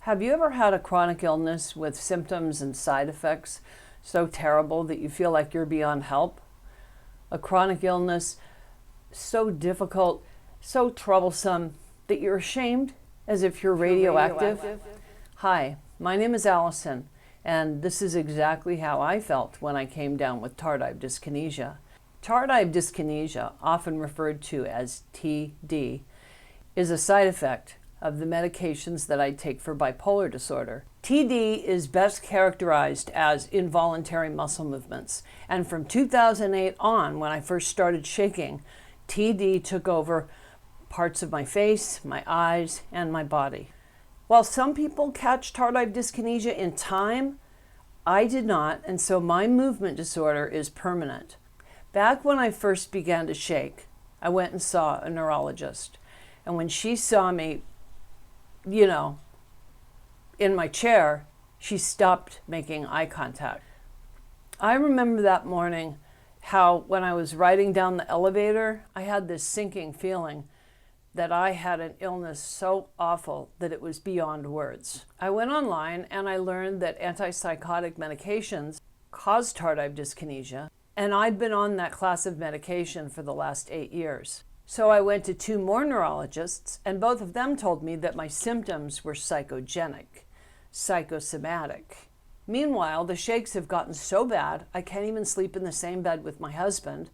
Have you ever had a chronic illness with symptoms and side effects so terrible that you feel like you're beyond help? A chronic illness so difficult, so troublesome that you're ashamed, as if you're radioactive? Hi, my name is Allison, and this is exactly how I felt when I came down with tardive dyskinesia. Tardive dyskinesia, often referred to as TD, is a side effect of the medications that I take for bipolar disorder. TD is best characterized as involuntary muscle movements. And from 2008 on, when I first started shaking, TD took over parts of my face, my eyes, and my body. While some people catch tardive dyskinesia in time, I did not, and so my movement disorder is permanent. Back when I first began to shake, I went and saw a neurologist. And when she saw me, in my chair, she stopped making eye contact. I remember that morning how when I was riding down the elevator, I had this sinking feeling that I had an illness so awful that it was beyond words. I went online and I learned that antipsychotic medications cause tardive dyskinesia, and I'd been on that class of medication for the last 8 years. So I went to 2 more neurologists, and both of them told me that my symptoms were psychogenic, psychosomatic. Meanwhile, the shakes have gotten so bad, I can't even sleep in the same bed with my husband.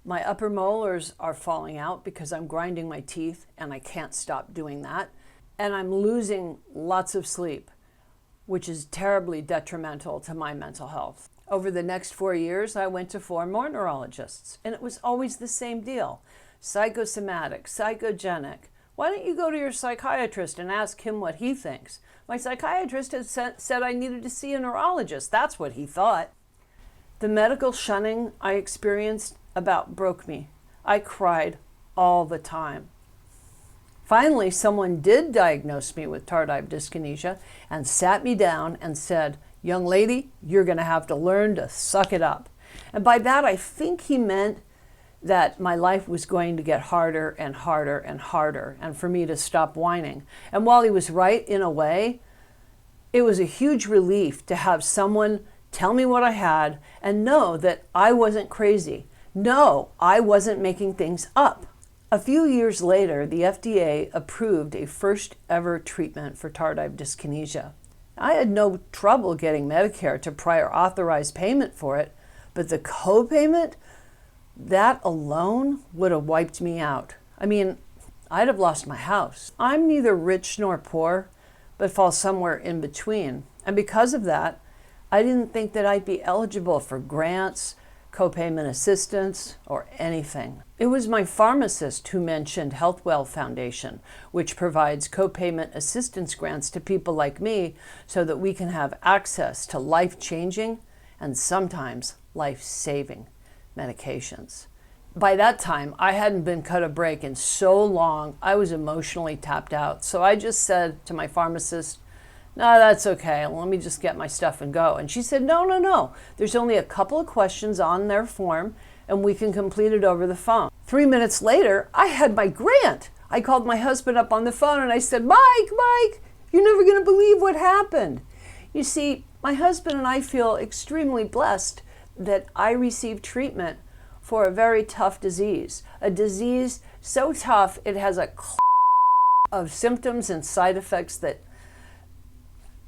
My upper molars are falling out because I'm grinding my teeth, and I can't stop doing that. And I'm losing lots of sleep, which is terribly detrimental to my mental health. Over the next 4 years, I went to 4 more neurologists, and it was always the same deal. Psychosomatic, psychogenic. Why don't you go to your psychiatrist and ask him what he thinks? My psychiatrist had said I needed to see a neurologist. That's what he thought. The medical shunning I experienced about broke me. I cried all the time. Finally, someone did diagnose me with tardive dyskinesia and sat me down and said, "Young lady, you're going to have to learn to suck it up." And by that, I think he meant that my life was going to get harder and harder and harder, and for me to stop whining. And while he was right in a way, it was a huge relief to have someone tell me what I had and know that I wasn't crazy. No, I wasn't making things up. A few years later, the FDA approved a first ever treatment for tardive dyskinesia. I had no trouble getting Medicare to prior authorize payment for it, but the co-payment, that alone would have wiped me out. I mean, I'd have lost my house. I'm neither rich nor poor, but fall somewhere in between. And because of that, I didn't think that I'd be eligible for grants, co-payment assistance, or anything. It was my pharmacist who mentioned HealthWell Foundation, which provides co-payment assistance grants to people like me so that we can have access to life-changing and sometimes life-saving medications. By that time, I hadn't been cut a break in so long, I was emotionally tapped out. So I just said to my pharmacist, "No, that's okay. Let me just get my stuff and go." And she said, No. There's only a couple of questions on their form and we can complete it over the phone. 3 minutes later, I had my grant. I called my husband up on the phone and I said, Mike, you're never going to believe what happened." You see, my husband and I feel extremely blessed that I received treatment for a very tough disease. A disease so tough it has a of symptoms and side effects that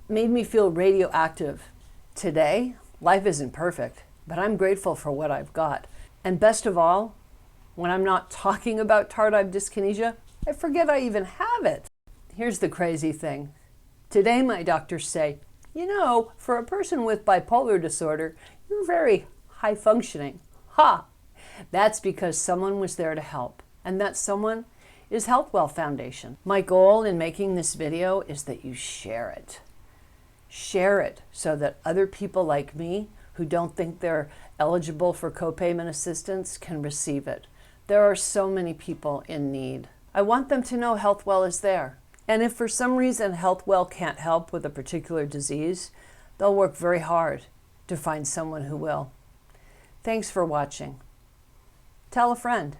made me feel radioactive. Today, life isn't perfect, but I'm grateful for what I've got. And best of all, when I'm not talking about tardive dyskinesia, I forget I even have it. Here's the crazy thing. Today, my doctors say, for a person with bipolar disorder, you're very high functioning. Ha! That's because someone was there to help, and that someone is HealthWell Foundation. My goal in making this video is that you share it. Share it so that other people like me who don't think they're eligible for co-payment assistance can receive it. There are so many people in need. I want them to know HealthWell is there. And if for some reason HealthWell can't help with a particular disease, they'll work very hard to find someone who will. Thanks for watching. Tell a friend.